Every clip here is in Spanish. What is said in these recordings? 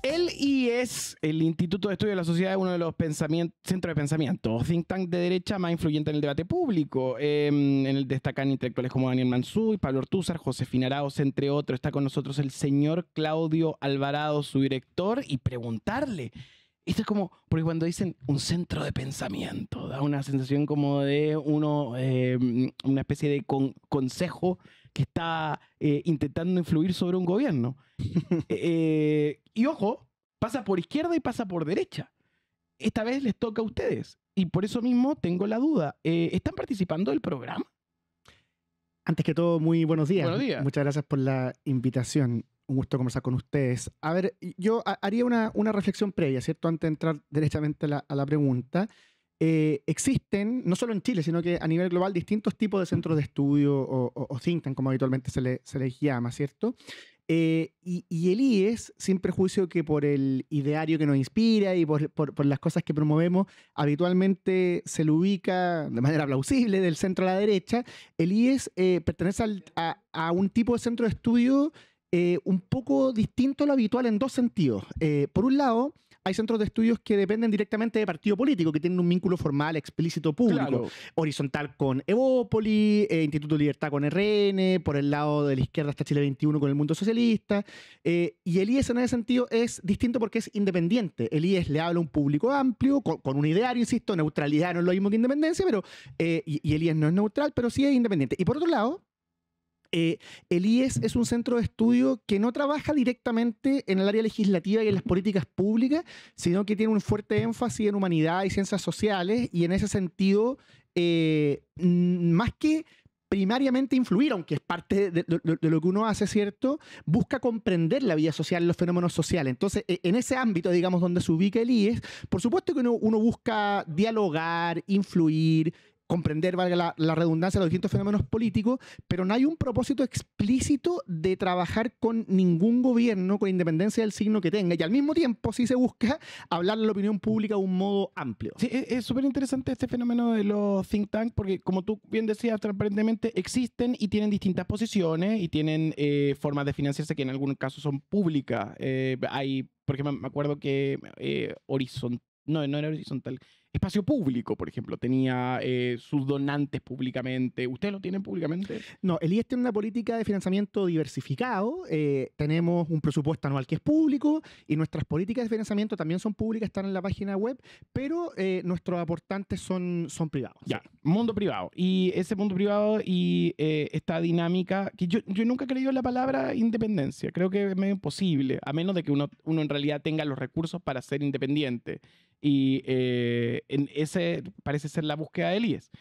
El IES, el Instituto de Estudio de la Sociedad, es uno de los centros de pensamiento, think tank de derecha más influyente en el debate público. En el destacan intelectuales como Daniel Mansú y Pablo Ortúzar, Josefina Arauz, entre otros. Está con nosotros el señor Claudio Alvarado, su director, y preguntarle. Esto es como, porque cuando dicen un centro de pensamiento, da una sensación como de una especie de consejo que está intentando influir sobre un gobierno. Y ojo, pasa por izquierda y pasa por derecha. Esta vez les toca a ustedes. Y por eso mismo tengo la duda. ¿Están participando del programa? Antes que todo, muy buenos días. Buenos días. Muchas gracias por la invitación. Un gusto conversar con ustedes. A ver, yo haría una reflexión previa, ¿cierto? Antes de entrar derechamente a la pregunta. Existen, no solo en Chile, sino que a nivel global, distintos tipos de centros de estudio o think tank, como habitualmente se les llama, ¿cierto? Y el IES, sin perjuicio que por el ideario que nos inspira y por las cosas que promovemos, habitualmente se lo ubica de manera plausible del centro a la derecha. El IES pertenece a un tipo de centro de estudio un poco distinto a lo habitual en dos sentidos. Por un lado, hay centros de estudios que dependen directamente de partido político, que tienen un vínculo formal, explícito, público. Claro. Horizontal con Evópoli, Instituto de Libertad con RN, por el lado de la izquierda está Chile 21 con el Mundo Socialista. Y el IES en ese sentido es distinto porque es independiente. El IES le habla a un público amplio, con un ideario, insisto, neutralidad no es lo mismo que independencia, pero y el IES no es neutral, pero sí es independiente. Y por otro lado, el IES es un centro de estudio que no trabaja directamente en el área legislativa y en las políticas públicas, sino que tiene un fuerte énfasis en humanidad y ciencias sociales, y en ese sentido, más que primariamente influir, aunque es parte de lo que uno hace, ¿cierto? Busca comprender la vida social, los fenómenos sociales. Entonces, en ese ámbito, digamos, donde se ubica el IES, por supuesto que uno busca dialogar, influir, comprender, valga la redundancia, los distintos fenómenos políticos, pero no hay un propósito explícito de trabajar con ningún gobierno, con independencia del signo que tenga, y al mismo tiempo sí se busca hablar a la opinión pública de un modo amplio. Sí, es súper interesante este fenómeno de los think tanks, porque como tú bien decías, transparentemente existen y tienen distintas posiciones y tienen formas de financiarse que en algunos casos son públicas. Hay, por ejemplo, me acuerdo que no era horizontal. Espacio Público, por ejemplo, tenía sus donantes públicamente. ¿Ustedes lo tienen públicamente? No, el IES tiene una política de financiamiento diversificado. Tenemos un presupuesto anual que es público y nuestras políticas de financiamiento también son públicas, están en la página web, pero nuestros aportantes son privados. Ya, mundo privado. Y ese mundo privado y esta dinámica, que yo nunca he creído en la palabra independencia. Creo que es medio imposible, a menos de que uno en realidad tenga los recursos para ser independiente. Y en ese parece ser la búsqueda del IES.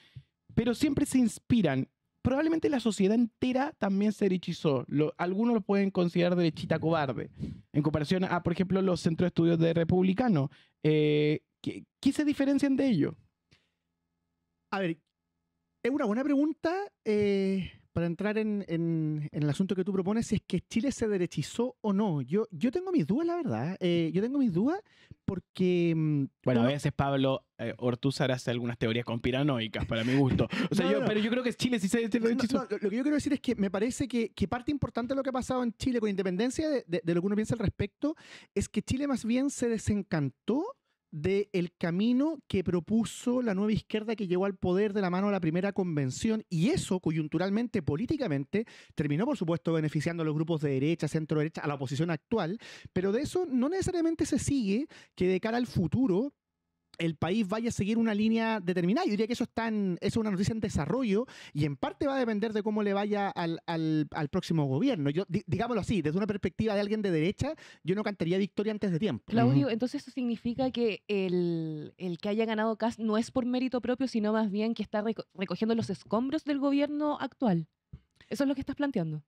Pero siempre se inspiran. Probablemente la sociedad entera también se derechizó. Algunos lo pueden considerar derechita cobarde. En comparación a, por ejemplo, los centros de estudios de republicanos. ¿Qué se diferencian de ellos? A ver, es una buena pregunta para entrar en el asunto que tú propones, si es que Chile se derechizó o no. Yo tengo mis dudas, la verdad. Yo tengo mis dudas porque... Bueno, a veces Pablo Ortúzar hace algunas teorías conspiranoicas, para mi gusto. O sea, pero yo creo que Chile sí se derechizó. Lo que yo quiero decir es que me parece que parte importante de lo que ha pasado en Chile, con independencia de lo que uno piensa al respecto, es que Chile más bien se desencantó del camino que propuso la nueva izquierda que llegó al poder de la mano de la primera convención, y eso coyunturalmente, políticamente, terminó por supuesto beneficiando a los grupos de derecha, centro derecha, a la oposición actual, pero de eso no necesariamente se sigue que de cara al futuro el país vaya a seguir una línea determinada. Yo diría que eso es una noticia en desarrollo y en parte va a depender de cómo le vaya al próximo gobierno. Digámoslo así, desde una perspectiva de alguien de derecha, yo no cantaría victoria antes de tiempo. Claudio, entonces eso significa que el que haya ganado Kast no es por mérito propio, sino más bien que está recogiendo los escombros del gobierno actual. ¿Eso es lo que estás planteando?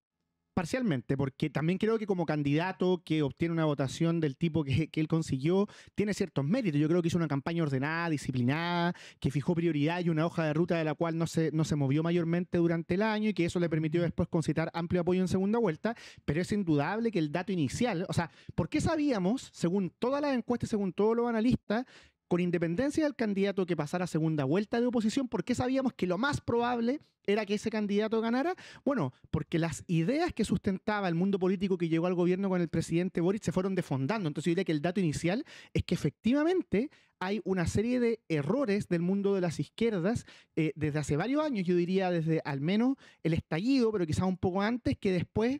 Parcialmente, porque también creo que como candidato que obtiene una votación del tipo que él consiguió, tiene ciertos méritos. Yo creo que hizo una campaña ordenada, disciplinada, que fijó prioridad y una hoja de ruta de la cual no se movió mayormente durante el año, y que eso le permitió después concitar amplio apoyo en segunda vuelta, pero es indudable que el dato inicial, o sea, ¿por qué sabíamos, según todas las encuestas, según todos los analistas, con independencia del candidato que pasara a segunda vuelta de oposición. ¿Por qué sabíamos que lo más probable era que ese candidato ganara? Bueno, porque las ideas que sustentaba el mundo político que llegó al gobierno con el presidente Boric se fueron desfondando. Entonces yo diría que el dato inicial es que efectivamente hay una serie de errores del mundo de las izquierdas desde hace varios años, yo diría desde al menos el estallido, pero quizás un poco antes, que después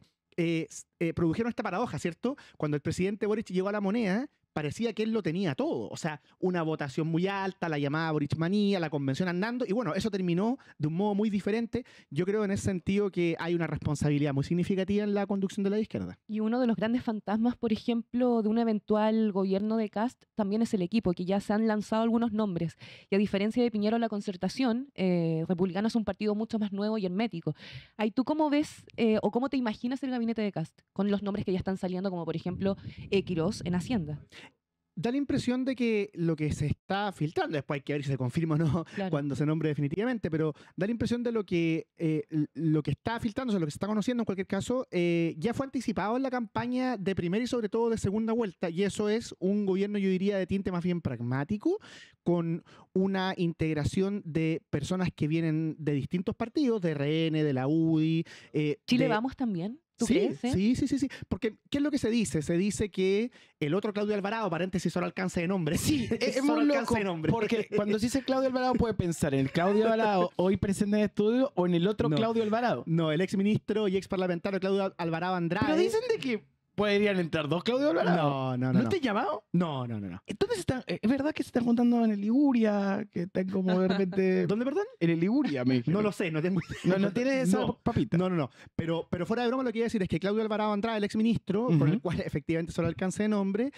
produjeron esta paradoja, ¿cierto? Cuando el presidente Boric llegó a la moneda, parecía que él lo tenía todo. O sea, una votación muy alta, la llamada Borichmanía, la convención andando, y bueno, eso terminó de un modo muy diferente. Yo creo en ese sentido que hay una responsabilidad muy significativa en la conducción de la izquierda. Y uno de los grandes fantasmas, por ejemplo, de un eventual gobierno de Kast también es el equipo, que ya se han lanzado algunos nombres. Y a diferencia de Piñera o la Concertación, Republicano es un partido mucho más nuevo y hermético. Ahí, ¿tú cómo ves o cómo te imaginas el gabinete de Kast? Con los nombres que ya están saliendo, como por ejemplo Quirós en Hacienda. Da la impresión de que lo que se está filtrando, después hay que ver si se confirma o no Claro. cuando se nombre definitivamente, pero da la impresión de lo que está filtrándose, lo que se está conociendo en cualquier caso, ya fue anticipado en la campaña de primera y sobre todo de segunda vuelta, y eso es un gobierno, yo diría, de tinte más bien pragmático, con una integración de personas que vienen de distintos partidos, de RN, de la UDI. ¿Chile de- Vamos también? ¿Tú Sí, crees? sí. Porque, ¿qué es lo que se dice? Se dice que el otro Claudio Alvarado, paréntesis, solo alcance de nombre. Sí, es Solo muy alcance loco, de nombre. porque cuando se dice Claudio Alvarado puede pensar en el Claudio Alvarado hoy presente en el estudio o en el otro No. Claudio Alvarado. No, el ex ministro y ex parlamentario Claudio Alvarado Andrade. Pero dicen de que podrían entrar dos Claudio Alvarado. No. te he llamado? No. Entonces es verdad que se están juntando en el Liguria, que están como de repente... ¿Dónde, perdón? En el Liguria, me dijeron. No lo sé, no tengo idea. No tiene esa No. papita. No. Pero fuera de broma, lo que iba a decir es que Claudio Alvarado Andrade, el ex ministro, con el Ujú. cual efectivamente solo alcance de nombre,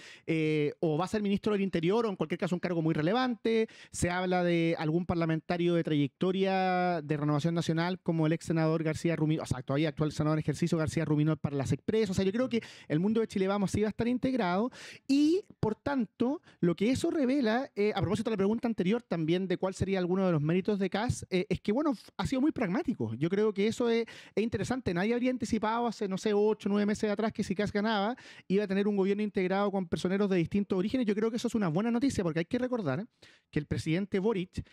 o va a ser ministro del Interior, o en cualquier caso un cargo muy relevante. Se habla de algún parlamentario de trayectoria de Renovación Nacional, como el ex senador García Ruminot, o sea, todavía actual senador en ejercicio García Ruminot para las Expresas. O sea, yo creo que el mundo de Chile Vamos sí va a estar integrado, y por tanto, lo que eso revela, a propósito de la pregunta anterior también de cuál sería alguno de los méritos de Kast, es que, bueno, ha sido muy pragmático. Yo creo que eso es interesante. Nadie habría anticipado hace, no sé, 8 o 9 meses atrás que si Kast ganaba, iba a tener un gobierno integrado con personeros de distintos orígenes. Yo creo que eso es una buena noticia, porque hay que recordar que el presidente Boric,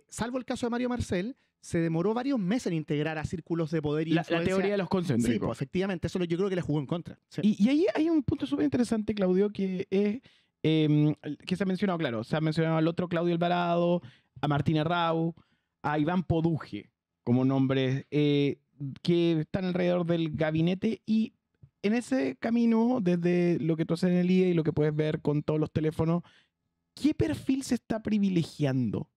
salvo el caso de Mario Marcel, se demoró varios meses en integrar a círculos de poder y La influencia. teoría de los Sí, concéntricos. pues, efectivamente, eso yo creo que le jugó en contra. Sí. Y ahí hay un punto súper interesante, Claudio, que es que se ha mencionado, claro, se ha mencionado al otro Claudio Alvarado, a Martina Rau, a Iván Poduje, como nombres que están alrededor del gabinete, y en ese camino, desde lo que tú haces en el IE y lo que puedes ver con todos los teléfonos, ¿qué perfil se está privilegiando?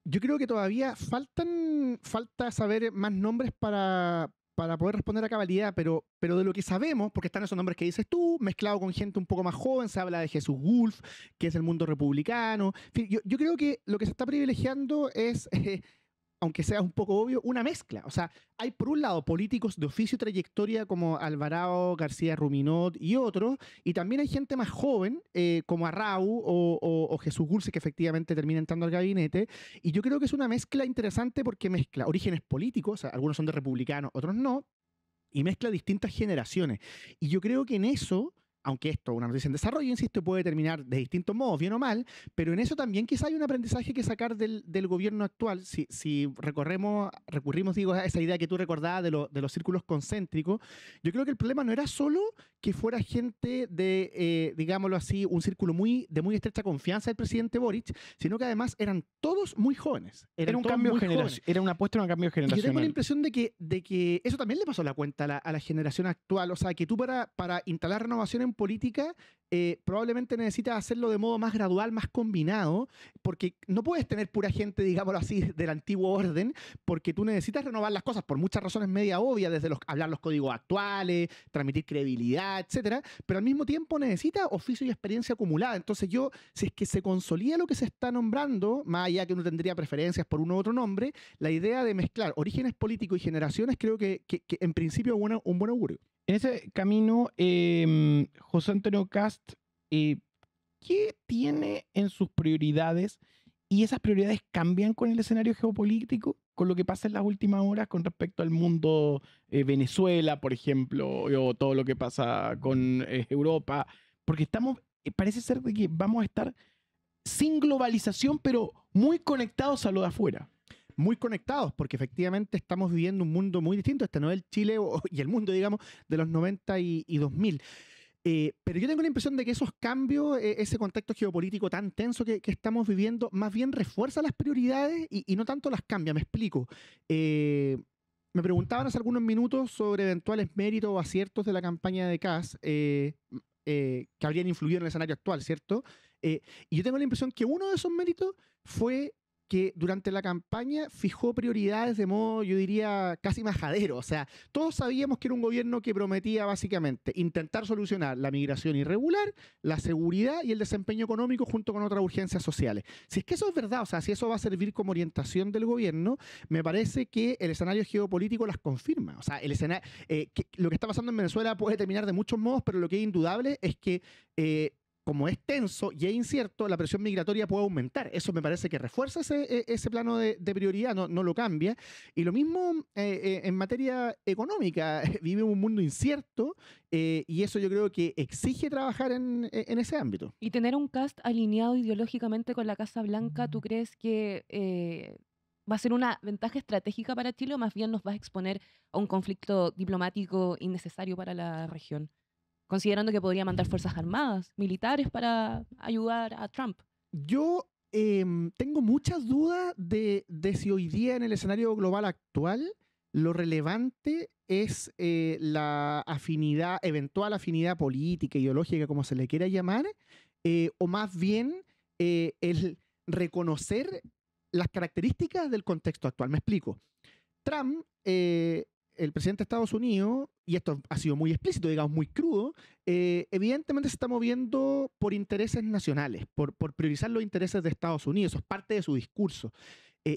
Yo creo que todavía falta saber más nombres para poder responder a cabalidad, pero de lo que sabemos, porque están esos nombres que dices tú, mezclado con gente un poco más joven, se habla de Jesús Wolf, que es el mundo republicano. En fin, yo creo que lo que se está privilegiando es, aunque sea un poco obvio, una mezcla. O sea, hay por un lado políticos de oficio y trayectoria como Alvarado, García Ruminot y otros, y también hay gente más joven como Arrau o Jesús Gulce, que efectivamente termina entrando al gabinete, y yo creo que es una mezcla interesante porque mezcla orígenes políticos, o sea, algunos son de republicanos, otros no, y mezcla distintas generaciones. Y yo creo que en eso, aunque esto es una noticia en desarrollo, insisto, puede terminar de distintos modos, bien o mal, pero en eso también quizá hay un aprendizaje que sacar del gobierno actual. Si recurrimos, digo, a esa idea que tú recordabas de los círculos concéntricos, yo creo que el problema no era solo que fuera gente de, digámoslo así, un círculo de muy estrecha confianza del presidente Boric, sino que además eran todos muy jóvenes. Era un todos cambio muy jóvenes. generacional. Era una apuesta en un cambio Y yo tengo la generacional. impresión de que eso también le pasó la cuenta a la generación actual. O sea, que tú para instalar renovación en política probablemente necesitas hacerlo de modo más gradual, más combinado, porque no puedes tener pura gente, digámoslo así, del antiguo orden, porque tú necesitas renovar las cosas por muchas razones media obvias, desde hablar los códigos actuales, transmitir credibilidad, etcétera, pero al mismo tiempo necesita oficio y experiencia acumulada. Entonces si es que se consolida lo que se está nombrando, más allá que uno tendría preferencias por uno u otro nombre, la idea de mezclar orígenes políticos y generaciones creo que en principio es un buen augurio. En ese camino, José Antonio Kast, ¿qué tiene en sus prioridades? ¿Y esas prioridades cambian con el escenario geopolítico? ¿Con lo que pasa en las últimas horas con respecto al mundo Venezuela, por ejemplo, o todo lo que pasa con Europa? Porque estamos parece ser de que vamos a estar sin globalización, pero muy conectados a lo de afuera. Muy conectados, porque efectivamente estamos viviendo un mundo muy distinto. Este no es el Chile y el mundo, digamos, de los 90 y 2000. Pero yo tengo la impresión de que esos cambios, ese contexto geopolítico tan tenso que estamos viviendo, más bien refuerza las prioridades y no tanto las cambia. Me explico. Me preguntaban hace algunos minutos sobre eventuales méritos o aciertos de la campaña de Kast que habrían influido en el escenario actual, ¿cierto? Y yo tengo la impresión que uno de esos méritos fue que durante la campaña fijó prioridades de modo, yo diría, casi majadero. O sea, todos sabíamos que era un gobierno que prometía básicamente intentar solucionar la migración irregular, la seguridad y el desempeño económico junto con otras urgencias sociales. Si es que eso es verdad, o sea, si eso va a servir como orientación del gobierno, me parece que el escenario geopolítico las confirma. O sea, el escenario, lo que está pasando en Venezuela puede terminar de muchos modos, pero lo que es indudable es que como es tenso y es incierto, la presión migratoria puede aumentar. Eso me parece que refuerza ese plano de prioridad, no lo cambia. Y lo mismo en materia económica. Vivimos un mundo incierto y eso yo creo que exige trabajar en ese ámbito. Y tener un Kast alineado ideológicamente con la Casa Blanca, ¿tú crees que va a ser una ventaja estratégica para Chile o más bien nos va a exponer a un conflicto diplomático innecesario para la región? Considerando que podría mandar fuerzas armadas, militares para ayudar a Trump. Yo tengo muchas dudas de si hoy día en el escenario global actual lo relevante es la afinidad, eventual afinidad política, ideológica, como se le quiera llamar, o más bien el reconocer las características del contexto actual. Me explico. Trump, el presidente de Estados Unidos, y esto ha sido muy explícito, digamos, muy crudo, evidentemente se está moviendo por intereses nacionales, por priorizar los intereses de Estados Unidos. Eso es parte de su discurso.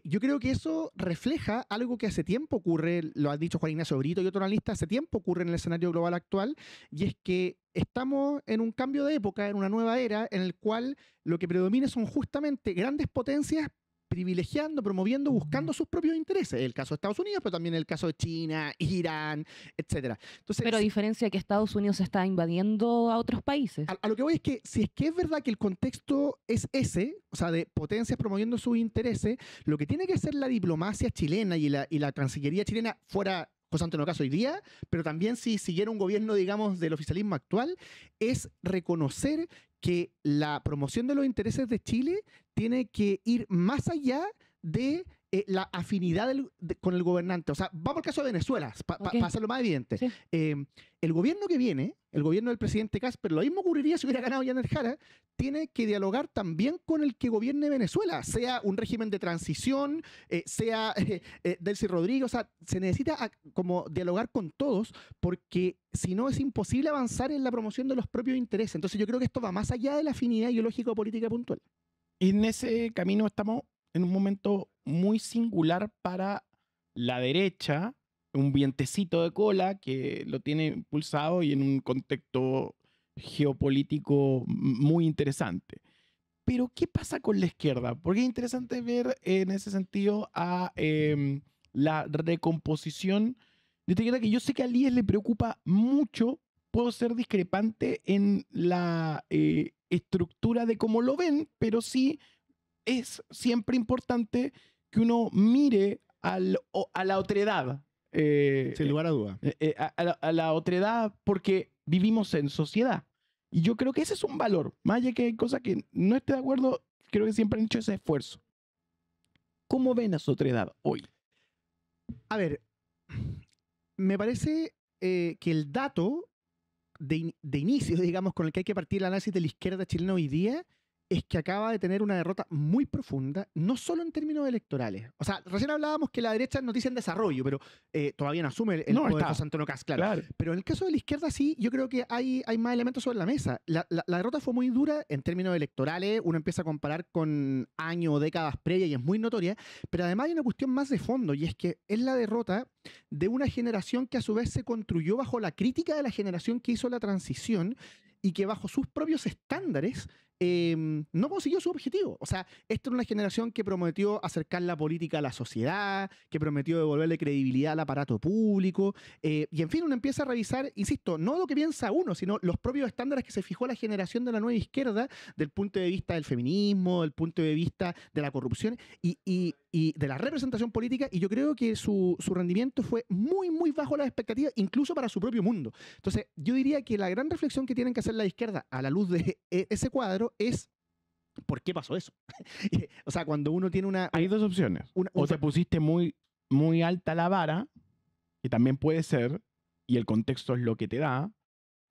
Yo creo que eso refleja algo que hace tiempo ocurre, lo ha dicho Juan Ignacio Brito y otro analista, hace tiempo ocurre en el escenario global actual, y es que estamos en un cambio de época, en una nueva era, en el cual lo que predomina son justamente grandes potencias privilegiando, promoviendo, buscando sus propios intereses. El caso de Estados Unidos, pero también el caso de China, Irán, etc. Entonces, pero a diferencia de que Estados Unidos está invadiendo a otros países. A lo que voy es que si es que es verdad que el contexto es ese, o sea, de potencias promoviendo sus intereses, lo que tiene que hacer la diplomacia chilena y la Cancillería chilena fuera José Antonio Cast hoy día, pero también si siguiera un gobierno, digamos, del oficialismo actual, es reconocer que la promoción de los intereses de Chile tiene que ir más allá de la afinidad con el gobernante. O sea, vamos al caso de Venezuela, para hacerlo más evidente. Sí. El gobierno que viene, el gobierno del presidente Kast, pero lo mismo ocurriría si hubiera ganado Yander Jara, tiene que dialogar también con el que gobierne Venezuela, sea un régimen de transición, sea Delcy Rodríguez, o sea, se necesita como dialogar con todos, porque si no es imposible avanzar en la promoción de los propios intereses. Entonces yo creo que esto va más allá de la afinidad ideológica o política puntual. En ese camino estamos en un momento muy singular para la derecha, un vientecito de cola que lo tiene impulsado y en un contexto geopolítico muy interesante. Pero, ¿qué pasa con la izquierda? Porque es interesante ver en ese sentido a la recomposición de esta izquierda, que yo sé que a Líes le preocupa mucho. Puedo ser discrepante en la estructura de cómo lo ven, pero sí es siempre importante que uno mire a la otredad. Sin lugar a duda. A la otredad, porque vivimos en sociedad. Y yo creo que ese es un valor. Más allá que hay cosas que no esté de acuerdo, creo que siempre han hecho ese esfuerzo. ¿Cómo ven a su otredad hoy? A ver, me parece que el dato de inicio, digamos, con el que hay que partir el análisis de la izquierda chilena hoy día, es que acaba de tener una derrota muy profunda, no solo en términos electorales. O sea, recién hablábamos que la derecha es noticia en desarrollo, pero todavía no asume el poder de José Antonio Cast, claro. Pero en el caso de la izquierda sí, yo creo que hay más elementos sobre la mesa. La derrota fue muy dura en términos electorales, uno empieza a comparar con años o décadas previas y es muy notoria, pero además hay una cuestión más de fondo, y es que es la derrota de una generación que a su vez se construyó bajo la crítica de la generación que hizo la transición y que bajo sus propios estándares no consiguió su objetivo. O sea, esta era una generación que prometió acercar la política a la sociedad, que prometió devolverle credibilidad al aparato público, y en fin, uno empieza a revisar, insisto, no lo que piensa uno, sino los propios estándares que se fijó la generación de la nueva izquierda, del punto de vista del feminismo, del punto de vista de la corrupción y de la representación política, y yo creo que su rendimiento fue muy, muy bajo las expectativas, incluso para su propio mundo. Entonces, yo diría que la gran reflexión que tienen que hacer la izquierda a la luz de ese cuadro es ¿por qué pasó eso? O sea, cuando uno tiene una... Hay dos opciones. O te pusiste muy, muy alta la vara, que también puede ser, y el contexto es lo que te da,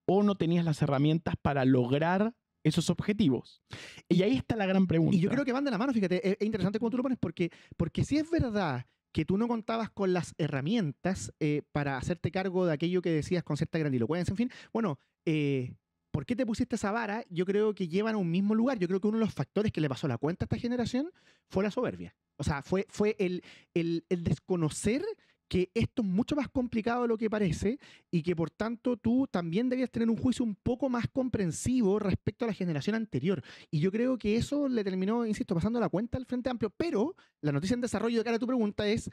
o no tenías las herramientas para lograr esos objetivos. Y ahí está la gran pregunta. Y yo creo que van de la mano, fíjate, es interesante cómo tú lo pones, porque si es verdad que tú no contabas con las herramientas para hacerte cargo de aquello que decías con cierta grandilocuencia, en fin, bueno, ¿por qué te pusiste esa vara? Yo creo que llevan a un mismo lugar. Yo creo que uno de los factores que le pasó la cuenta a esta generación fue la soberbia. O sea, fue el desconocer que esto es mucho más complicado de lo que parece y que por tanto tú también debías tener un juicio un poco más comprensivo respecto a la generación anterior. Y yo creo que eso le terminó, insisto, pasando la cuenta al Frente Amplio. Pero la noticia en desarrollo de cara a tu pregunta es,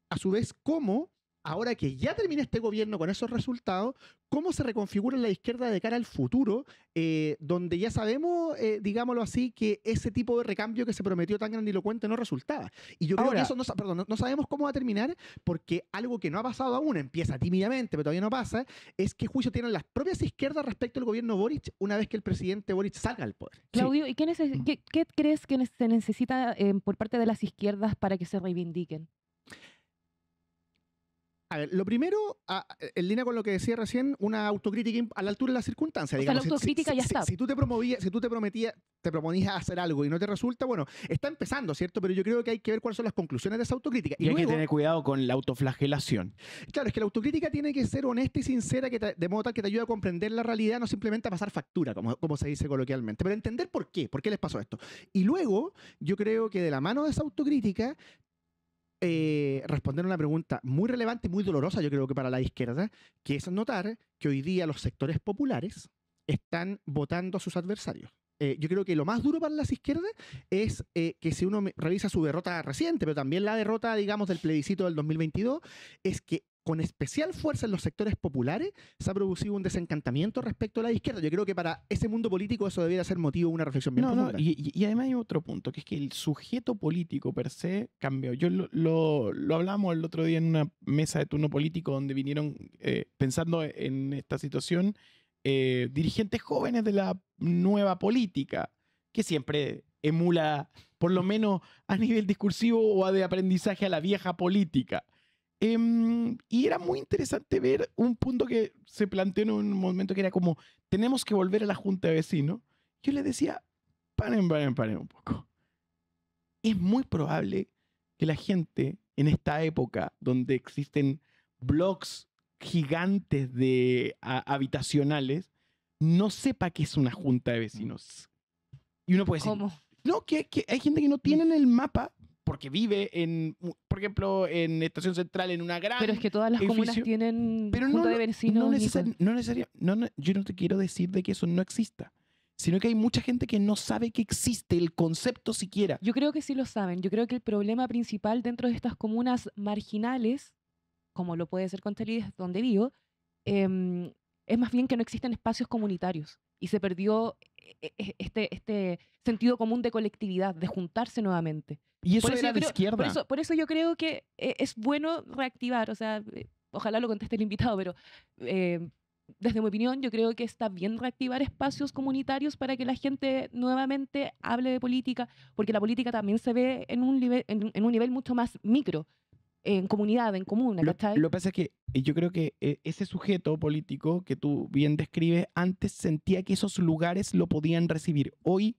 a su vez, cómo, ahora que ya termina este gobierno con esos resultados, cómo se reconfigura la izquierda de cara al futuro, donde ya sabemos, digámoslo así, que ese tipo de recambio que se prometió tan grandilocuente no resultaba. Y yo creo que eso no sabemos cómo va a terminar, porque algo que no ha pasado aún, empieza tímidamente, pero todavía no pasa, es qué juicio tienen las propias izquierdas respecto al gobierno Boric una vez que el presidente Boric salga del poder. Claudio, ¿y qué crees que se necesita por parte de las izquierdas para que se reivindiquen? A ver, lo primero, en línea con lo que decía recién, una autocrítica a la altura de las circunstancias. O sea, la autocrítica ya está. Si tú te proponías hacer algo y no te resulta, bueno, está empezando, ¿cierto? Pero yo creo que hay que ver cuáles son las conclusiones de esa autocrítica. Y hay que tener cuidado con la autoflagelación. Claro, es que la autocrítica tiene que ser honesta y sincera, de modo tal que te ayude a comprender la realidad, no simplemente a pasar factura, como se dice coloquialmente, pero entender por qué les pasó esto. Y luego, yo creo que de la mano de esa autocrítica, responder una pregunta muy relevante y muy dolorosa, yo creo que para la izquierda, que es notar que hoy día los sectores populares están votando a sus adversarios. Yo creo que lo más duro para las izquierdas es que si uno revisa su derrota reciente, pero también la derrota, digamos, del plebiscito del 2022, es que con especial fuerza en los sectores populares se ha producido un desencantamiento respecto a la izquierda. Yo creo que para ese mundo político eso debería ser motivo de una reflexión bien profunda. Y además hay otro punto, que es que el sujeto político per se cambió. Yo lo hablamos el otro día en una mesa de turno político donde vinieron, pensando en esta situación, dirigentes jóvenes de la nueva política, que siempre emula, por lo menos a nivel discursivo o de aprendizaje, a la vieja política. Y era muy interesante ver un punto que se planteó en un momento que era como, tenemos que volver a la junta de vecinos. Yo les decía, paren un poco. Es muy probable que la gente en esta época donde existen blogs gigantes de habitacionales no sepa qué es una junta de vecinos. Y uno puede decir, ¿Cómo? No, que hay gente que no tiene en el mapa porque vive por ejemplo, en Estación Central, en una gran Pero es que todas las comunas edificio, tienen pero junta de vecinos. yo no te quiero decir de que eso no exista, sino que hay mucha gente que no sabe que existe el concepto siquiera. Yo creo que sí lo saben. Yo creo que el problema principal dentro de estas comunas marginales, como lo puede ser Conchalí, donde vivo, es más bien que no existen espacios comunitarios y se perdió este sentido común de colectividad, de juntarse nuevamente. Y eso era de izquierda. Por eso yo creo que es bueno reactivar, o sea, ojalá lo conteste el invitado, pero desde mi opinión yo creo que está bien reactivar espacios comunitarios para que la gente nuevamente hable de política, porque la política también se ve en un nivel mucho más micro, en comunidad, en comuna, ¿cachai? Lo que pasa es que yo creo que ese sujeto político que tú bien describes, antes sentía que esos lugares lo podían recibir. Hoy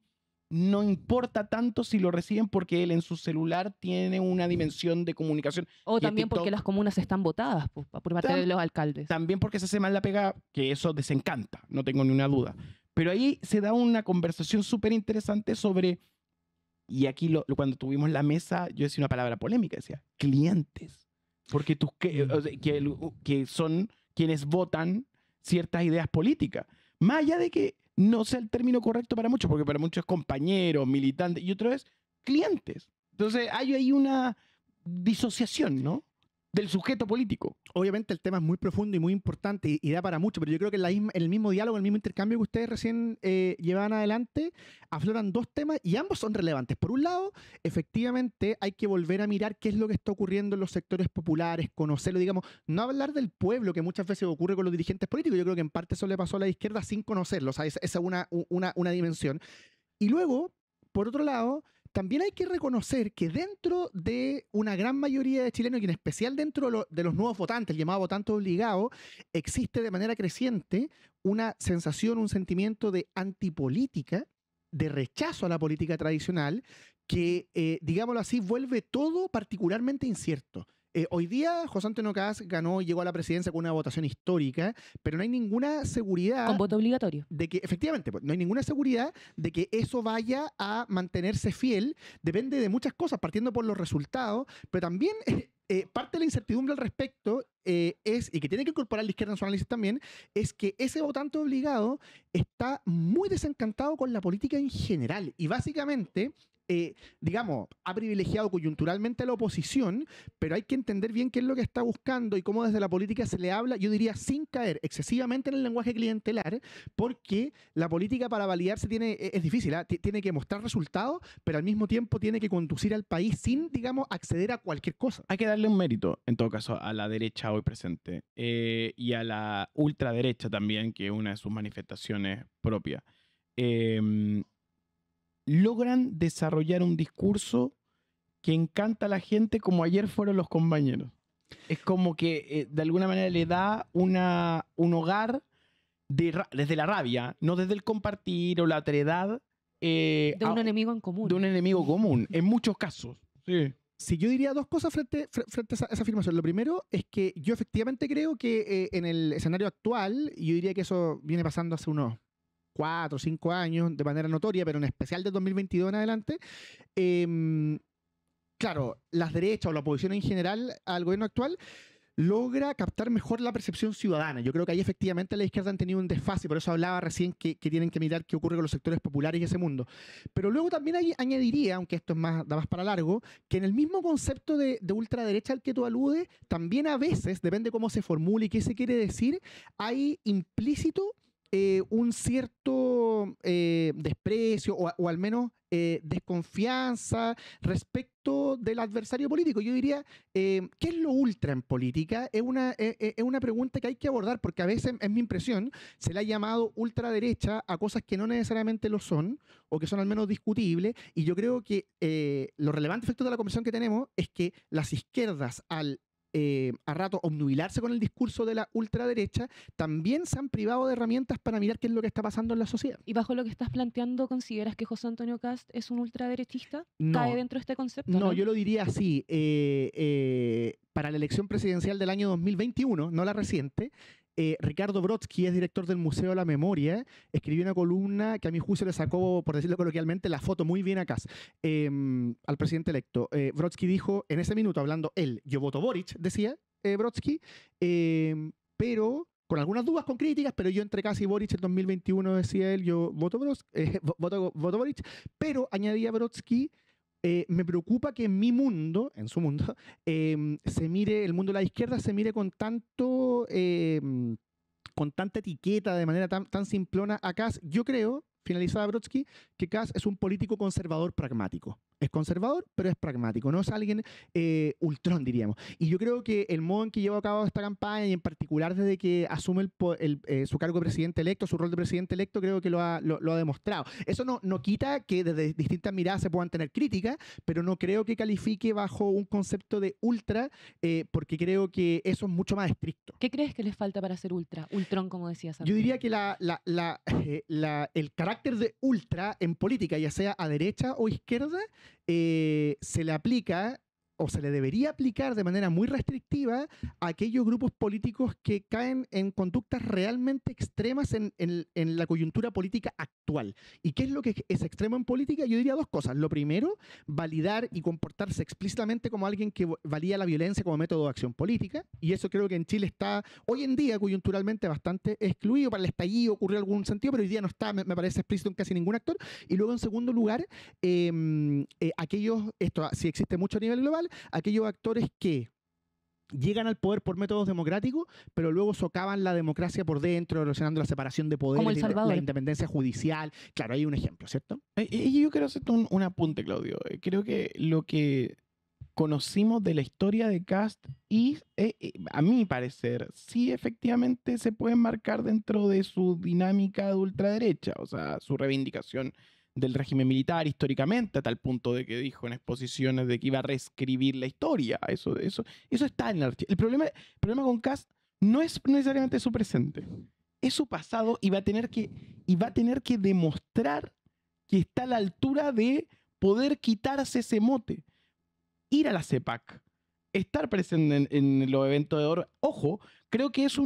no importa tanto si lo reciben porque él en su celular tiene una dimensión de comunicación. O también porque las comunas están votadas por parte de los alcaldes. También porque se hace mal la pega, que eso desencanta, no tengo ni una duda. Pero ahí se da una conversación súper interesante sobre, y aquí cuando tuvimos la mesa, yo decía una palabra polémica, decía, clientes. Porque que son quienes votan ciertas ideas políticas. Más allá de que no sea el término correcto para muchos, porque para muchos es compañeros, militantes, y otro es clientes. Entonces hay ahí una disociación, ¿no? Del sujeto político. Obviamente el tema es muy profundo y muy importante y da para mucho, pero yo creo que en el mismo diálogo, el mismo intercambio que ustedes recién llevaban adelante, afloran dos temas y ambos son relevantes. Por un lado, efectivamente hay que volver a mirar qué es lo que está ocurriendo en los sectores populares, conocerlo, digamos, no hablar del pueblo que muchas veces ocurre con los dirigentes políticos. Yo creo que en parte eso le pasó a la izquierda sin conocerlo, o sea, esa es una dimensión. Y luego, por otro lado, también hay que reconocer que dentro de una gran mayoría de chilenos, y en especial dentro de los nuevos votantes, el llamado votante obligado, existe de manera creciente una sensación, un sentimiento de antipolítica, de rechazo a la política tradicional, que, digámoslo así, vuelve todo particularmente incierto. Hoy día José Antonio Kast llegó a la presidencia con una votación histórica, pero no hay ninguna seguridad Con voto obligatorio. de que, efectivamente, no hay ninguna seguridad de que eso vaya a mantenerse fiel. Depende de muchas cosas, partiendo por los resultados, pero también parte de la incertidumbre al respecto es, y que tiene que incorporar la izquierda en su análisis también, es que ese votante obligado está muy desencantado con la política en general y básicamente digamos, ha privilegiado coyunturalmente a la oposición, pero hay que entender bien qué es lo que está buscando y cómo desde la política se le habla, yo diría, sin caer excesivamente en el lenguaje clientelar, porque la política para validarse es difícil, ¿eh? Tiene que mostrar resultados, pero al mismo tiempo tiene que conducir al país sin, digamos, acceder a cualquier cosa. Hay que darle un mérito, en todo caso, a la derecha hoy presente y a la ultraderecha también, que es una de sus manifestaciones propias. Logran desarrollar un discurso que encanta a la gente como ayer fueron los compañeros. Es como que de alguna manera le da un hogar desde la rabia, no desde el compartir o la otredad. De un enemigo en común. De un enemigo común, en muchos casos. Sí. Sí, yo diría dos cosas frente a esa afirmación. Lo primero es que yo efectivamente creo que en el escenario actual, y yo diría que eso viene pasando hace unos 4 o 5 años de manera notoria, pero en especial de 2022 en adelante, claro, las derechas o la oposición en general al gobierno actual logra captar mejor la percepción ciudadana. Yo creo que ahí efectivamente la izquierda han tenido un desfase, por eso hablaba recién que tienen que mirar qué ocurre con los sectores populares y ese mundo. Pero luego también añadiría, aunque esto da más para largo, que en el mismo concepto de ultraderecha al que tú aludes, también a veces, depende cómo se formule y qué se quiere decir, hay implícito un cierto desprecio o al menos desconfianza respecto del adversario político. Yo diría, ¿qué es lo ultra en política? Es una pregunta que hay que abordar porque a veces, es mi impresión, se le ha llamado ultraderecha a cosas que no necesariamente lo son o que son al menos discutibles, y yo creo que lo relevante efecto de la conversación que tenemos es que las izquierdas a rato obnubilarse con el discurso de la ultraderecha, también se han privado de herramientas para mirar qué es lo que está pasando en la sociedad. Y bajo lo que estás planteando, ¿consideras que José Antonio Kast es un ultraderechista? No. ¿Cae dentro de este concepto? No, yo lo diría así. Para la elección presidencial del año 2021, no la reciente, Ricardo Brodsky, es director del Museo de la Memoria, escribió una columna que a mi juicio le sacó, por decirlo coloquialmente, la foto muy bien a Kast, al presidente electo. Brodsky dijo en ese minuto, hablando él, yo voto Boric, decía Brodsky, pero con algunas dudas, con críticas, pero yo entre Kast y Boric en 2021 decía él, yo voto Boric, pero añadía Brodsky, me preocupa que en mi mundo, en su mundo, se mire, el mundo de la izquierda se mire con tanta etiqueta, de manera tan simplona a Kast. Yo creo, finalizaba Brodsky, que Kast es un político conservador pragmático. Es conservador, pero es pragmático. No es alguien ultrón, diríamos. Y yo creo que el modo en que lleva a cabo esta campaña, y en particular desde que asume su cargo de presidente electo, su rol de presidente electo, creo que lo ha demostrado. Eso no quita que desde distintas miradas se puedan tener críticas, pero no creo que califique bajo un concepto de ultra, porque creo que eso es mucho más estricto. ¿Qué crees que les falta para ser ultrón, como decías antes? Yo diría que el carácter de ultra en política, ya sea a derecha o izquierda, se le aplica o se le debería aplicar de manera muy restrictiva a aquellos grupos políticos que caen en conductas realmente extremas en la coyuntura política actual. ¿Y qué es lo que es extremo en política? Yo diría dos cosas. Lo primero, validar y comportarse explícitamente como alguien que valía la violencia como método de acción política, y eso creo que en Chile está hoy en día coyunturalmente bastante excluido. Para el estallido ocurrió en algún sentido, pero hoy día no está, me parece explícito en casi ningún actor. Y luego, en segundo lugar, esto sí existe mucho a nivel global, aquellos actores que llegan al poder por métodos democráticos, pero luego socavan la democracia por dentro, erosionando la separación de Como El poderes, la Salvador. independencia judicial. Claro, hay un ejemplo, ¿cierto? Y yo quiero hacerte un apunte, Claudio. Creo que lo que conocimos de la historia de Kast y, a mi parecer, sí efectivamente se puede enmarcar dentro de su dinámica de ultraderecha, o sea, su reivindicación del régimen militar históricamente, a tal punto de que dijo en exposiciones de que iba a reescribir la historia. Eso está en el archivo. El problema con Kast no es necesariamente su presente, es su pasado, y va a tener que demostrar que está a la altura de poder quitarse ese mote. Ir a la CEPAC, estar presente en los eventos de oro. Ojo, creo que es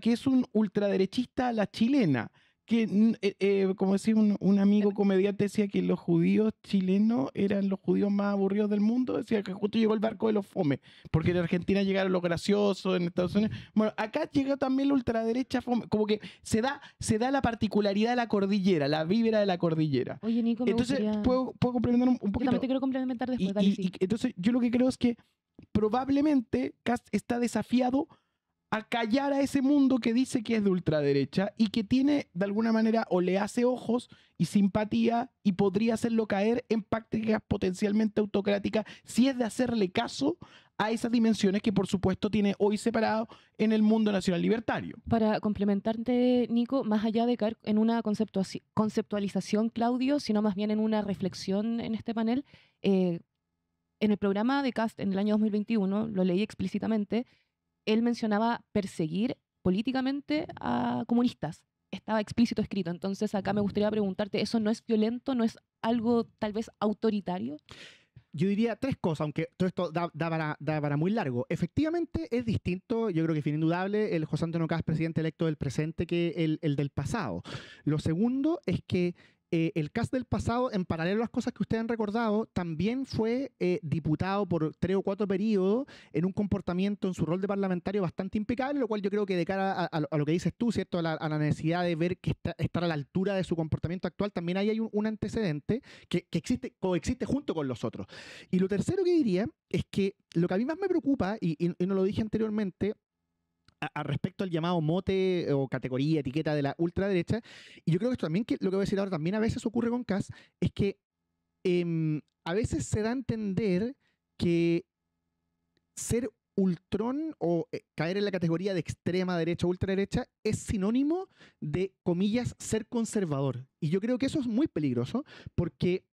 que es un ultraderechista a la chilena. Que, como decía un amigo comediante, decía que los judíos chilenos eran los judíos más aburridos del mundo. Decía que justo llegó el barco de los fome, porque en Argentina llegaron los graciosos, en Estados Unidos. Bueno, acá llega también la ultraderecha fome. Como que se da la particularidad de la cordillera, la vibra de la cordillera. Oye, Nico, me Entonces, gustaría... ¿puedo complementar un Yo poquito? también te quiero complementar después, dale, sí. Entonces, yo lo que creo es que probablemente Kast está desafiado a callar a ese mundo que dice que es de ultraderecha y que tiene, de alguna manera, o le hace ojos y simpatía y podría hacerlo caer en prácticas potencialmente autocráticas si es de hacerle caso a esas dimensiones que, por supuesto, tiene hoy separado en el mundo nacional libertario. Para complementarte, Nico, más allá de caer en una conceptualización, Claudio, sino más bien en una reflexión en este panel, en el programa de Kast en el año 2021, lo leí explícitamente, él mencionaba perseguir políticamente a comunistas. Estaba explícito escrito. Entonces acá me gustaría preguntarte, ¿eso no es violento? ¿No es algo tal vez autoritario? Yo diría tres cosas, aunque todo esto da para muy largo. Efectivamente es distinto, yo creo que es bien indudable, el José Antonio Kast, presidente electo del presente, que el del pasado. Lo segundo es que el Kast del pasado, en paralelo a las cosas que ustedes han recordado, también fue diputado por 3 o 4 periodos en un comportamiento en su rol de parlamentario bastante impecable, lo cual yo creo que de cara a lo que dices tú, ¿cierto? A la necesidad de ver que estar a la altura de su comportamiento actual, también ahí hay un antecedente que coexiste junto con los otros. Y lo tercero que diría es que lo que a mí más me preocupa, y no lo dije anteriormente, respecto al llamado mote o categoría, etiqueta de la ultraderecha, y yo creo que esto también, que lo que voy a decir ahora también a veces ocurre con Kast, es que a veces se da a entender que ser ultrón o caer en la categoría de extrema derecha o ultraderecha es sinónimo de, comillas, ser conservador. Y yo creo que eso es muy peligroso, porque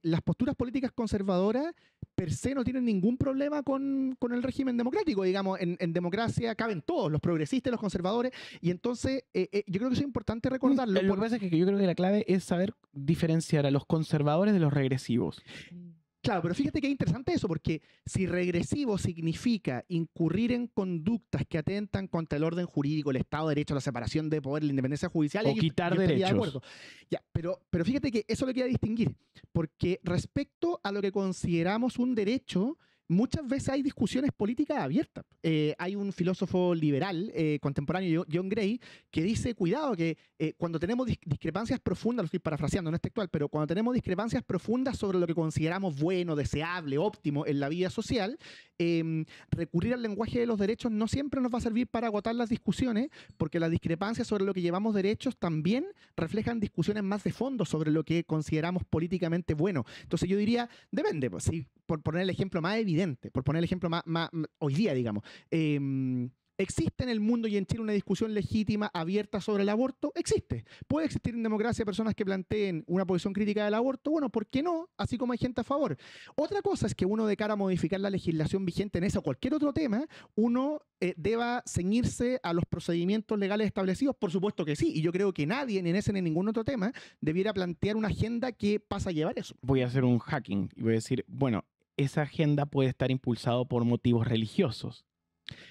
las posturas políticas conservadoras per se no tienen ningún problema con el régimen democrático. Digamos, en democracia caben todos, los progresistas y los conservadores, y entonces yo creo que eso es importante recordarlo. Lo que pasa es que yo creo que la clave es saber diferenciar a los conservadores de los regresivos. Claro, pero fíjate que es interesante eso, porque si regresivo significa incurrir en conductas que atentan contra el orden jurídico, el Estado de Derecho, la separación de poder, la independencia judicial, o quitar yo estaría derechos. de acuerdo. Ya, pero fíjate que eso lo queda distinguir, porque respecto a lo que consideramos un derecho, muchas veces hay discusiones políticas abiertas. Hay un filósofo liberal contemporáneo, John Gray, que dice, cuidado, que cuando tenemos discrepancias profundas, lo estoy parafraseando, no es textual, pero cuando tenemos discrepancias profundas sobre lo que consideramos bueno, deseable, óptimo en la vida social, recurrir al lenguaje de los derechos no siempre nos va a servir para agotar las discusiones, porque las discrepancias sobre lo que llevamos derechos también reflejan discusiones más de fondo sobre lo que consideramos políticamente bueno. Entonces yo diría, depende, pues, si, por poner el ejemplo más evidente, por poner el ejemplo más hoy día, digamos, ¿existe en el mundo y en Chile una discusión legítima, abierta sobre el aborto? Existe. ¿Puede existir en democracia personas que planteen una posición crítica del aborto? Bueno, ¿por qué no? Así como hay gente a favor. Otra cosa es que uno, de cara a modificar la legislación vigente en ese o cualquier otro tema, uno deba ceñirse a los procedimientos legales establecidos. Por supuesto que sí. Y yo creo que nadie, ni en ese ni en ningún otro tema, debiera plantear una agenda que pasa a llevar eso. Voy a hacer un hacking y voy a decir, bueno, esa agenda puede estar impulsado por motivos religiosos.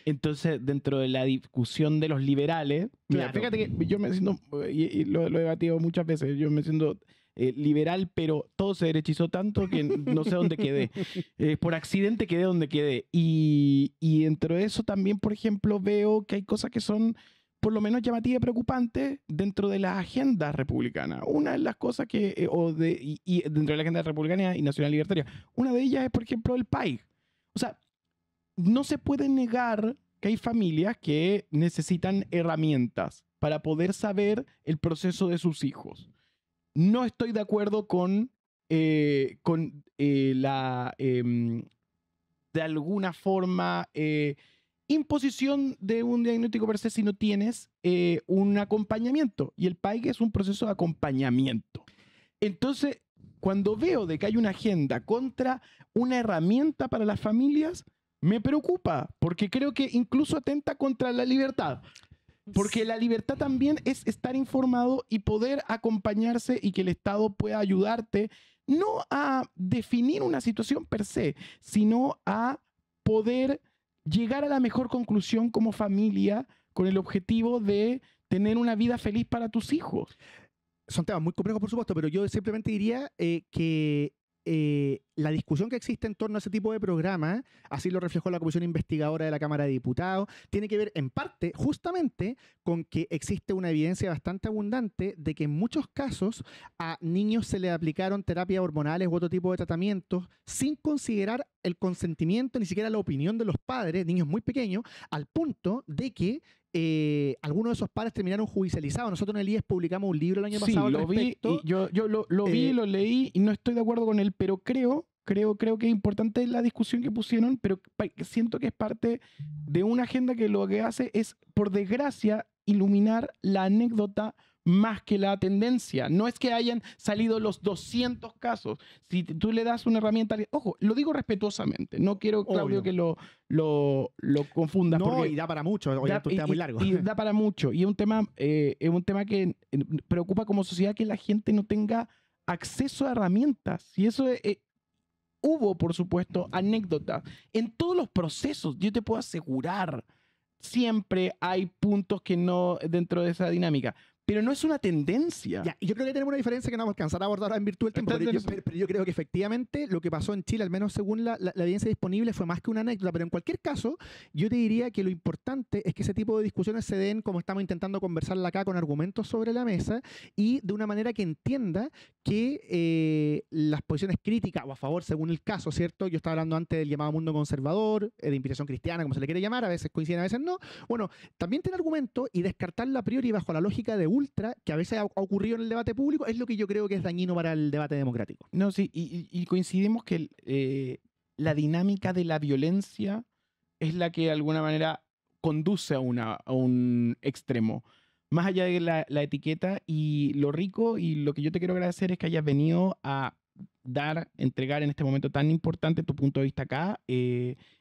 Entonces, dentro de la discusión de los liberales, mira, Claro. fíjate que yo me siento, y lo he debatido muchas veces, yo me siento liberal, pero todo se derechizó tanto que no sé dónde quedé. Por accidente quedé donde quedé. Y dentro de eso también, por ejemplo, veo que hay cosas que son por lo menos llamativas y preocupantes dentro de las agendas republicanas. Una de las cosas que, y dentro de la agenda republicana y nacional libertaria, una de ellas es, por ejemplo, el PAIG. O sea, no se puede negar que hay familias que necesitan herramientas para poder saber el proceso de sus hijos. No estoy de acuerdo con la, de alguna forma, imposición de un diagnóstico per se si no tienes un acompañamiento. Y el PAIG es un proceso de acompañamiento. Entonces, cuando veo de que hay una agenda contra una herramienta para las familias, me preocupa, porque creo que incluso atenta contra la libertad. Porque la libertad también es estar informado y poder acompañarse y que el Estado pueda ayudarte, no a definir una situación per se, sino a poder llegar a la mejor conclusión como familia con el objetivo de tener una vida feliz para tus hijos. Son temas muy complejos, por supuesto, pero yo simplemente diría que la discusión que existe en torno a ese tipo de programas, así lo reflejó la Comisión Investigadora de la Cámara de Diputados, tiene que ver en parte justamente con que existe una evidencia bastante abundante de que en muchos casos a niños se les aplicaron terapias hormonales u otro tipo de tratamientos sin considerar el consentimiento, ni siquiera la opinión de los padres, niños muy pequeños, al punto de que algunos de esos padres terminaron judicializados. Nosotros en el IES publicamos un libro el año pasado al lo vi, respecto. y yo lo vi, lo leí y no estoy de acuerdo con él, pero creo que es importante la discusión que pusieron, pero siento que es parte de una agenda que lo que hace es, por desgracia, iluminar la anécdota más que la tendencia. No es que hayan salido los 200 casos. Si tú le das una herramienta... Ojo, lo digo respetuosamente. No quiero, Claudio, Obvio. que lo confundas. No, porque y da para mucho. Oye, esto queda muy largo. y da para mucho. Y es un tema que preocupa como sociedad, que la gente no tenga acceso a herramientas. Y eso hubo, por supuesto, anécdotas. En todos los procesos, yo te puedo asegurar, siempre hay puntos que no dentro de esa dinámica. Pero no es una tendencia. Ya, y yo creo que tenemos una diferencia que no vamos a alcanzar a abordar ahora en virtud del tiempo, pero yo creo que efectivamente lo que pasó en Chile, al menos según la evidencia disponible, fue más que una anécdota. Pero en cualquier caso, yo te diría que lo importante es que ese tipo de discusiones se den como estamos intentando conversarla acá, con argumentos sobre la mesa y de una manera que entienda que las posiciones críticas o a favor, según el caso, ¿cierto? Yo estaba hablando antes del llamado mundo conservador, de inspiración cristiana, como se le quiere llamar, a veces coinciden, a veces no. Bueno, también tiene argumentos, y descartarlo a priori bajo la lógica de ultra, que a veces ha ocurrido en el debate público, es lo que yo creo que es dañino para el debate democrático. No, sí, y coincidimos que la dinámica de la violencia es la que de alguna manera conduce a un extremo. Más allá de la etiqueta, y lo rico y lo que yo te quiero agradecer es que hayas venido a entregar en este momento tan importante tu punto de vista acá.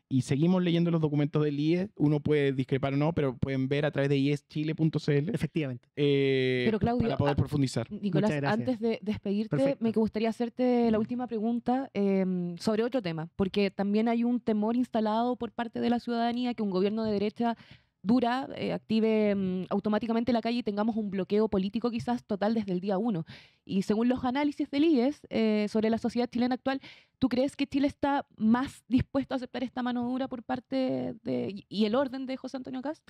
Y seguimos leyendo los documentos del IES. Uno puede discrepar o no, pero pueden ver a través de ieschile.cl. Efectivamente. Pero Claudio, para poder profundizar. Nicolás, Muchas gracias. antes de despedirte, Perfecto. me gustaría hacerte la última pregunta sobre otro tema, porque también hay un temor instalado por parte de la ciudadanía que un gobierno de derecha dura active automáticamente la calle y tengamos un bloqueo político quizás total desde el día 1. Y según los análisis del IES sobre la sociedad chilena actual, ¿tú crees que Chile está más dispuesto a aceptar esta mano dura por parte y el orden de José Antonio Kast?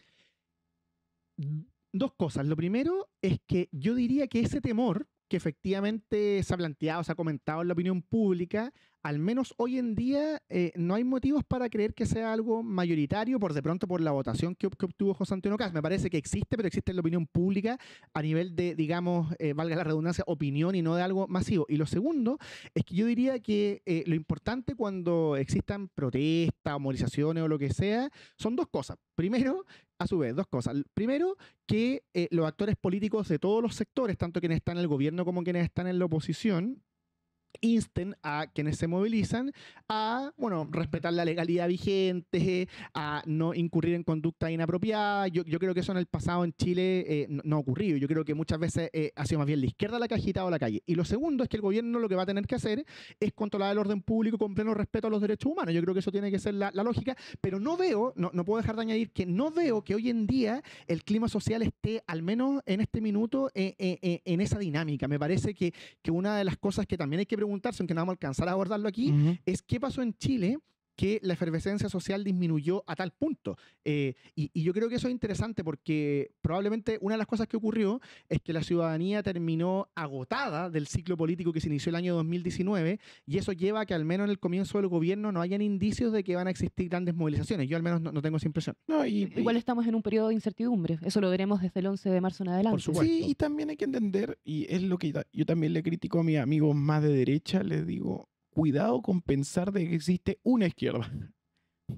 Dos cosas. Lo primero es que yo diría que ese temor que efectivamente se ha planteado, se ha comentado en la opinión pública, al menos hoy en día no hay motivos para creer que sea algo mayoritario por la votación que obtuvo José Antonio Kast. Me parece que existe, pero existe en la opinión pública a nivel de, digamos, valga la redundancia, opinión y no de algo masivo. Y lo segundo es que yo diría que lo importante cuando existan protestas, movilizaciones o lo que sea, son dos cosas. Primero, a su vez, dos cosas. Primero, que los actores políticos de todos los sectores, tanto quienes están en el gobierno como quienes están en la oposición, insten a quienes se movilizan a, bueno, respetar la legalidad vigente, a no incurrir en conducta inapropiada. Yo creo que eso en el pasado en Chile no ha ocurrido. Yo creo que muchas veces ha sido más bien la izquierda la que ha agitado la calle. Y lo segundo es que el gobierno lo que va a tener que hacer es controlar el orden público con pleno respeto a los derechos humanos. Yo creo que eso tiene que ser la lógica, pero no puedo dejar de añadir que no veo que hoy en día el clima social esté, al menos en este minuto, en esa dinámica. Me parece que una de las cosas que también hay que preguntarse, aunque no vamos a alcanzar a abordarlo aquí, es qué pasó en Chile que la efervescencia social disminuyó a tal punto. Y yo creo que eso es interesante porque probablemente una de las cosas que ocurrió es que la ciudadanía terminó agotada del ciclo político que se inició el año 2019 y eso lleva a que al menos en el comienzo del gobierno no hayan indicios de que van a existir grandes movilizaciones. Yo al menos no tengo esa impresión. No, Igual estamos en un periodo de incertidumbre. Eso lo veremos desde el 11 de marzo en adelante. Por supuesto. Sí, y también hay que entender, y es lo que yo también le critico a mis amigos más de derecha, les digo, cuidado con pensar de que existe una izquierda.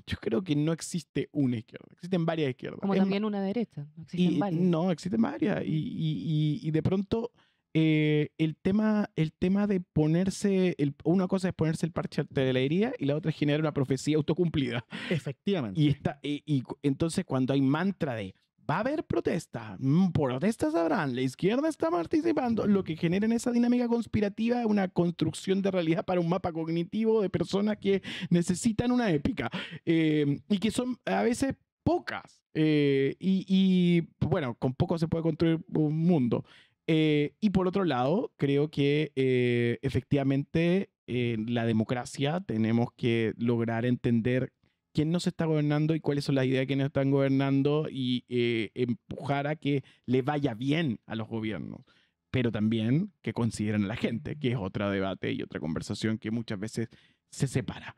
Yo creo que no existe una izquierda, existen varias izquierdas. Como también una derecha, existen varias. No, existen varias. Y de pronto el tema de ponerse, una cosa es ponerse el parche de la herida y la otra es generar una profecía autocumplida. Efectivamente. Y entonces cuando hay mantra de va a haber protestas, protestas habrán, la izquierda está participando, lo que genera en esa dinámica conspirativa es una construcción de realidad para un mapa cognitivo de personas que necesitan una épica y que son a veces pocas y bueno, con poco se puede construir un mundo. Y por otro lado, creo que efectivamente la democracia tenemos que lograr entender quién nos está gobernando y cuáles son las ideas de quienes están gobernando y empujar a que le vaya bien a los gobiernos, pero también que consideren a la gente, que es otro debate y otra conversación que muchas veces se separa.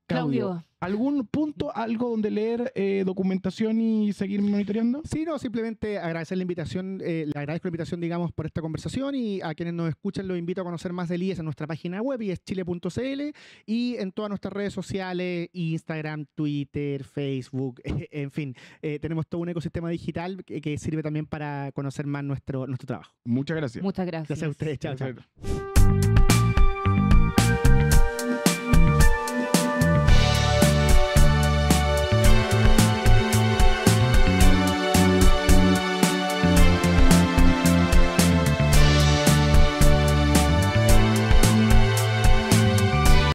Claudio, ¿algún punto, algo donde leer documentación y seguir monitoreando? Sí, no, simplemente agradecer la invitación, le agradezco la invitación, digamos, por esta conversación y a quienes nos escuchan los invito a conocer más del IES en nuestra página web, ischile.cl y en todas nuestras redes sociales, Instagram, Twitter, Facebook, en fin, tenemos todo un ecosistema digital que sirve también para conocer más nuestro trabajo. Muchas gracias. Muchas gracias. Gracias a ustedes, chao, chao.